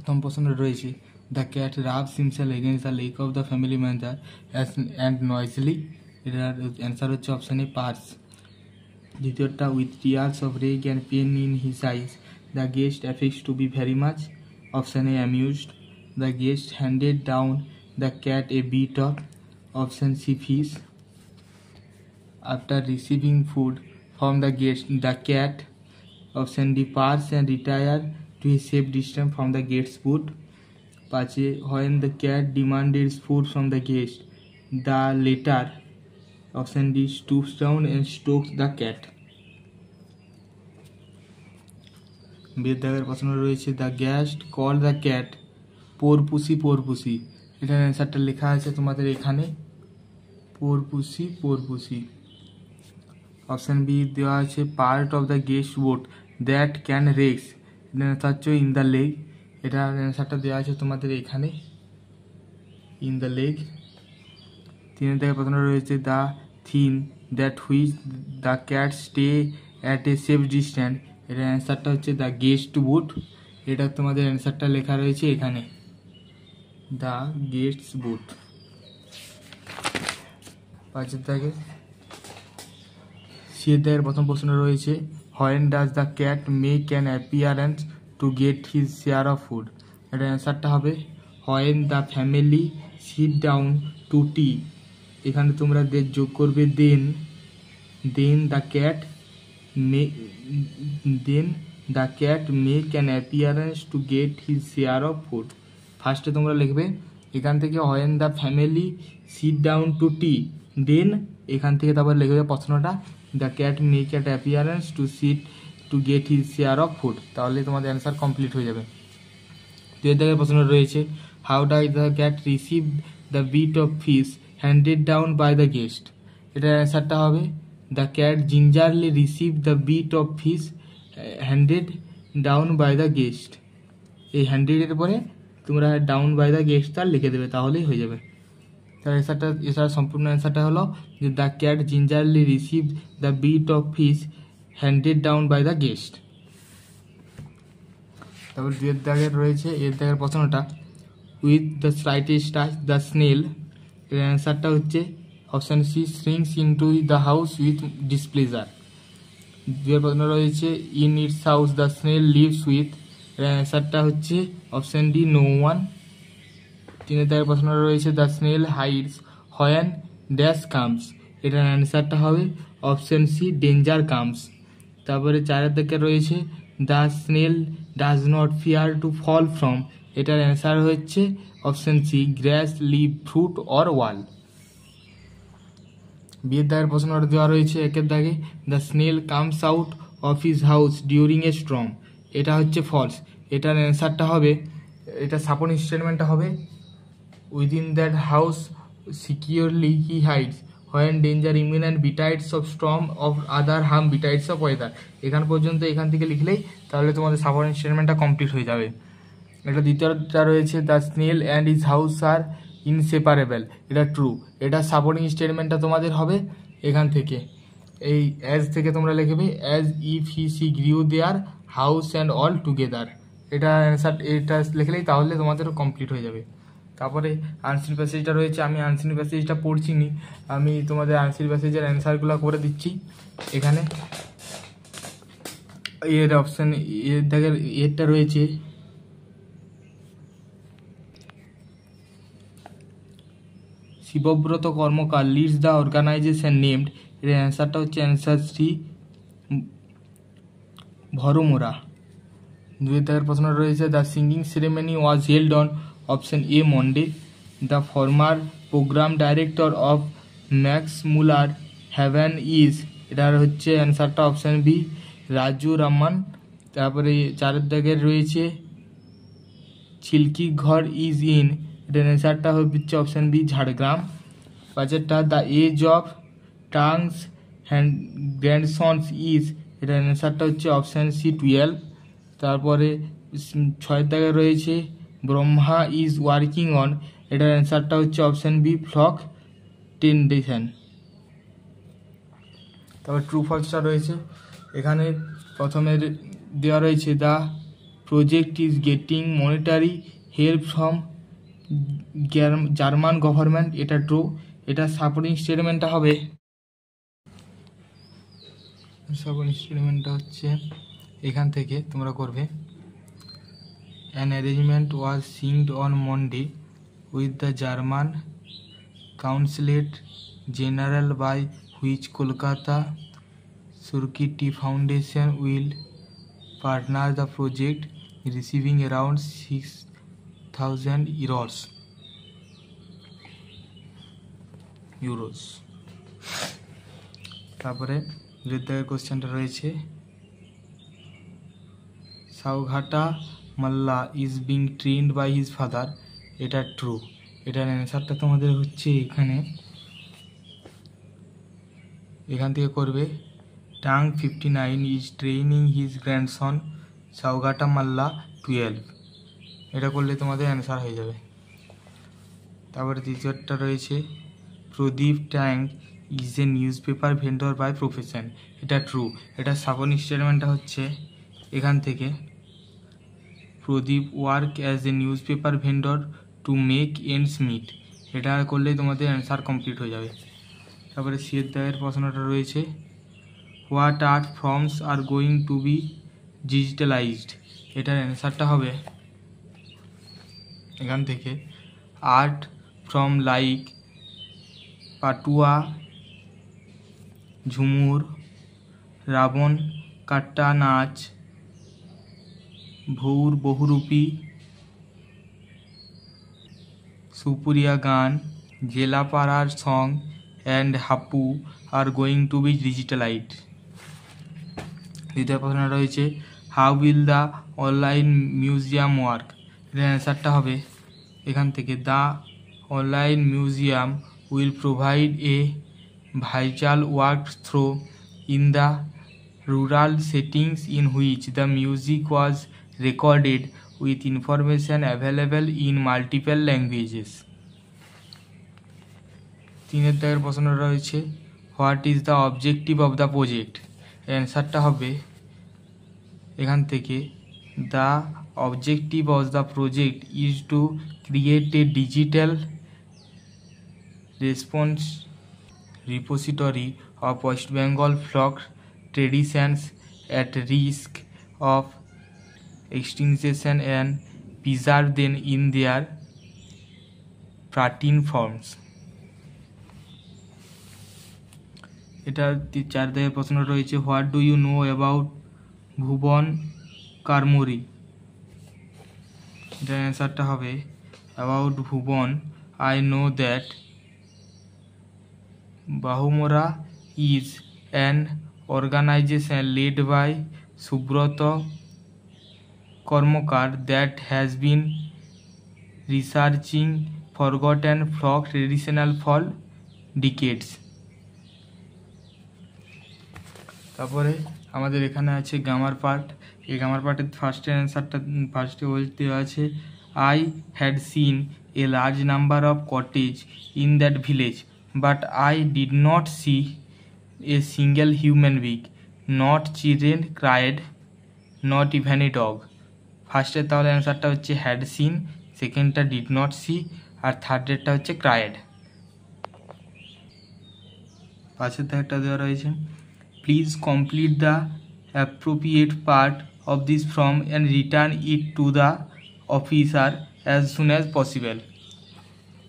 প্রথম প্রশ্ন রয়েছে the cat rubs himself against the leg of the family member and noisily. এটার answer হচ্ছে অপশান এ পার্স। দ্বিতীয়টা with tears of rage and pain in his eyes the guest affects to be very much. Option A amused. The guest handed down the cat a bit of. Option C fish. After receiving food from the guest, the cat, option D, purrs and retire to a safe distance from the guest's food. Pache, when the cat demanded food from the guest, the latter, option D, stoops down and strokes the cat. বেদাগের প্রশ্ন রয়েছে the guest call the cat poor pussy poor pussy. এটার অ্যান্সারটা লেখা আছে তোমাদের এখানে, পোর pussy poor পুসি। Option B দেওয়া আছে part of the guest boat that can Rex. এটা অ্যান্সার হচ্ছে ইন দ্য লেগ। এটার অ্যান্সারটা দেওয়া আছে তোমাদের এখানে, ইন দ্য লেগ। তিনের থেকে প্রশ্ন রয়েছে the thin that which the cat stay at a safe distance. এটার অ্যান্সারটা হচ্ছে দ্য গেস্ট বুট। এটা তোমাদের অ্যান্সারটা লেখা রয়েছে এখানে, দ্য গেস্টস বুট। পাঁচের থেকে সিয়ের প্রথম প্রশ্ন রয়েছে when does the cat make an appearance to get his share of food. এটার অ্যান্সারটা হবে when the family sit down to tea. এখানে তোমরা যোগ করবে then the cat make an appearance to get his share of food. ফার্স্টে তোমরা লিখবে এখান থেকে when the family sit down to tea, then এখান থেকে তারপর লিখবে প্রশ্নটা the cat make at appearance to sit to get his share of food. তাহলে তোমাদের অ্যান্সার কমপ্লিট হয়ে যাবে। দুই দাগের প্রশ্ন রয়েছে how does the cat receive the bit of fish handed down by the guest. এটার অ্যান্সারটা হবে the cat gingerly receive the bit of fish handed down by the guest. এই হ্যান্ডেডের পরে তোমরা ডাউন বাই দ্য গেস্ট তার লিখে দেবে, তাহলেই হয়ে যাবে। তার অ্যান্সারটা এছাড়া সম্পূর্ণ অ্যান্সারটা হলো যে the cat gingerly receive the bit of fish handed down by the guest. তারপর দুয়ের দাগের রয়েছে এর দাগের প্রশ্নটা with the slightest touch the snail. এর অ্যান্সারটা হচ্ছে option C shrinks into the house with displeasure. দুয়ের প্রশ্ন রয়েছে in its house the snail lives with. এর অ্যান্সারটা হচ্ছে অপশান ডি নো ওয়ান। তিনের দাগের প্রশ্ন রয়েছে the snail hides when dash comes. এটার অ্যান্সারটা হবে অপশান সি ডেঞ্জার কামস। তারপরে চারের দিকে রয়েছে the snail does not fear to fall from. এটার অ্যান্সার হচ্ছে option C grass leaf fruit or wall. বিয়ের দাগের প্রশ্নটা দেওয়া রয়েছে একের দাগে the snail comes out of his house during a storm. এটা হচ্ছে ফলস। এটার অ্যান্সারটা হবে, এটা সাপোর্ট স্টেটমেন্টটা হবে within that house securely he hides when danger eminent বিটাইটস of Sturm of other harm বিটাইটস of weather. এখান পর্যন্ত এখান থেকে লিখলেই তাহলে তোমাদের সাপোর্ট স্টেটমেন্টটা কমপ্লিট হয়ে যাবে। এটা দ্বিতীয়টা রয়েছে the snail and his house are inseparable. এটা ট্রু। এটা সাপোর্টিং স্টেটমেন্টটা তোমাদের হবে এখান থেকে, এই অ্যাজ থেকে তোমরা লিখবে as if he see grew their house and all together. এটা অ্যান্সার, এটা লিখলেই তাহলে তোমাদের কমপ্লিট হয়ে যাবে। তারপরে আনসিন প্যাসেজটা রয়েছে, আমি আনসিন প্যাসেজটা পড়ছি নি, আমি তোমাদের আনসিন প্যাসেজের অ্যান্সারগুলো করে দিচ্ছি এখানে। এর অপশান এর দাগের এরটা রয়েছে শিবব্রত কর্মকার লিডস দ্য অর্গানাইজেশন নেমড। এর অ্যান্সারটা হচ্ছে অ্যান্সার সি ভরমোরা। দুই দাগের প্রশ্ন রয়েছে the singing ceremony was held on option A Monday. The former program director of Max Muller haven is. এটার হচ্ছে অ্যান্সারটা অপশান বি রাজু রামান। তারপরে চারের দাগের রয়েছে ছিলকি ঘর ইজ ইন। এটার অ্যান্সারটা হচ্ছে অপশান বি ঝাড়গ্রাম। পাঁচেরটা the age of Tang's and grandsons is. এটার অ্যান্সারটা হচ্ছে অপশান সি 12। তারপরে ছয়ের দাগে রয়েছে ব্রহ্মা ইজ ওয়ার্কিং অন। এটার অ্যান্সারটা হচ্ছে অপশান বি ফ্লক টেন্ডেশন। তারপর ট্রু ফলসটা রয়েছে এখানে, প্রথমে দেওয়া রয়েছে the project is getting monetary help from German government, এটা ট্রু। এটা সাপোর্টিং স্টেটমেন্টটা হবে, সাপোর্টিং স্টেটমেন্টটা হচ্ছে এখান থেকে তোমরা করবে। An arrangement was signed on Monday with the German consulate general by which Kolkata Surkiti foundation will partner the project, receiving around 6,000 euros. তারপরে বৃদ্ধায়ের কোশ্চেনটা রয়েছে, Saughata Malla is being trained by his father, এটা ট্রু। এটার অ্যান্সারটা তোমাদের হচ্ছে এখান থেকে করবে। Tang 59 is training his grandson Saughata Malla 12, এটা করলে তোমাদের অ্যান্সার হয়ে যাবে। তারপরে দ্বিতীয়টা রয়েছে, Pradip Tang is a newspaper vendor by profession, এটা ট্রু। এটা সাপোর্টিং স্টেটমেন্টটা হচ্ছে এখান থেকে, Pradip work as a newspaper vendor to make ends meet, এটা করলে তোমাদের অ্যান্সার কমপ্লিট হয়ে যাবে। তারপরে সিয়ের দায়ের প্রশ্নটা রয়েছে, what art forms are going to be digitalized, এটার অ্যান্সারটা হবে এখান থেকে, art from like Patua, Jhumur, Raban Katta Nach, Bhour Bahurupi, Supuriya Gaan, জেলাপাড়ার song and Hapu are going to be digitalized. দ্বিতীয় প্রশ্ন রয়েছে, how will the online museum work, এর অ্যান্সারটা হবে এখান থেকে, the online museum will provide a vital work through in the rural settings in which the music was recorded with information available in multiple languages. তিনের দাগের প্রশ্ন রয়েছে, what is the objective of the project, অ্যান্সারটা হবে এখান থেকে, the objective of the project is to create a digital response repository of West Bengal folk traditions at risk of extinction and preserve them in their pristine forms. এটার 4 দাগের প্রশ্ন রয়েছে, what do you know about Bhuban Karmuri, এটার অ্যান্সারটা হবে, about Bhuban I know that Bahumara is an organization led by Subrata Karmakar that has been researching forgotten folk traditional for decades. তারপরে আমাদের এখানে আছে গ্রামার পার্ট। এই গ্রামার পার্টের ফার্স্টে বলতে আছে, I had seen a large number of cottage in that village but I did not see a single human being, not children cried, not even a dog. ফার্স্টের তাহলে অ্যান্সারটা হচ্ছে হ্যাড সিন, সেকেন্ডটা ডিড নট সি, আর থার্ডেরটা হচ্ছে cried. পাশের একটা দেওয়া রয়েছে, please complete the appropriate part of this form and return it to the officer as soon as possible.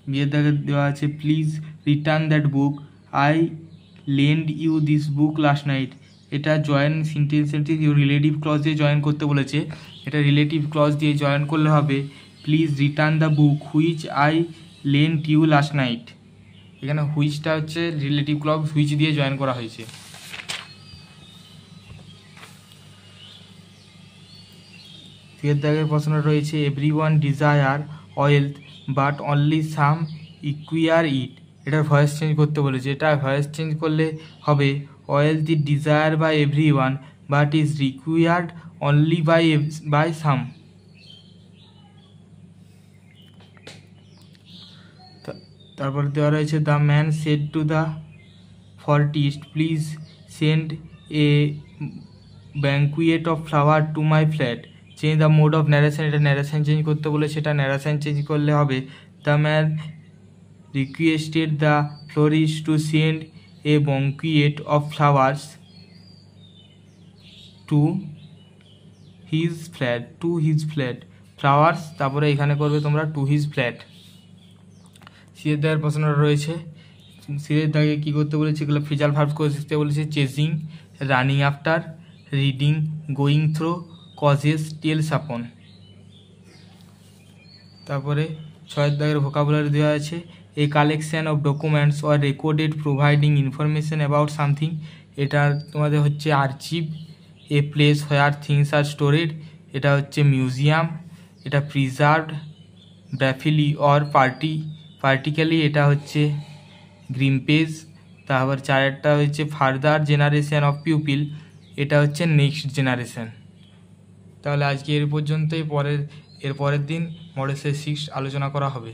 বিয়ের দাগে দেওয়া আছে, please return that book, I lend you this book last night. এটা জয়েন সেন্টেন্সটি রিলেটিভ ক্লজ দিয়ে join করতে বলেছে, এটা রিলেটিভ ক্লজ দিয়ে জয়েন করলে হবে, please return the book which I lent you last night. এখানে হুইচটা হচ্ছে রিলেটিভ ক্লজ, হুইচ দিয়ে জয়েন করা হয়েছে। ফের দাগের প্রশ্ন রয়েছে, every one desire wealth but only some acquire it. এটা ভয়েস চেঞ্জ করতে বলেছে, এটা ভয়েস চেঞ্জ করলে হবে, wealth is desire by every one but is required only by some. তারপর দেওয়া রয়েছে, the man said to the florist, please send a bouquet of flower to my flat. Change the mode of narration, এটা narration change করতে বলে সেটা narration change করলে হবে the man requested the florist to send a bouquet of flowers to his flat flowers, তারপরে এখানে করবে তোমরা টু হিজ ফ্ল্যাট। সিয়ের দাগের প্রশ্নটা রয়েছে, সিয়ের দাগে কী করতে বলেছে, এগুলো ফ্রিজাল ভার্ব করে শিখতে বলেছে, chasing, running after, reading, going through, causes, tells upon. তারপরে 6 দাগের ভোকাবুলারি দেওয়া আছে, a collection of documents or recorded providing information about something, এটা তোমাদের হচ্ছে archive. A place where things are stored, এটা হচ্ছে মিউজিয়াম। এটা প্রিজার্ভড ব্র্যাফিলি অর পার্টিক্যালি, এটা হচ্ছে গ্রিমপেজ। তারপর 4টা হচ্ছে ফার্দার জেনারেশন অফ পিউপিল, এটা হচ্ছে নেক্সট জেনারেশন। তাহলে আজকে এর পর্যন্তই, এর পরের দিন মডেল 6 আলোচনা করা হবে।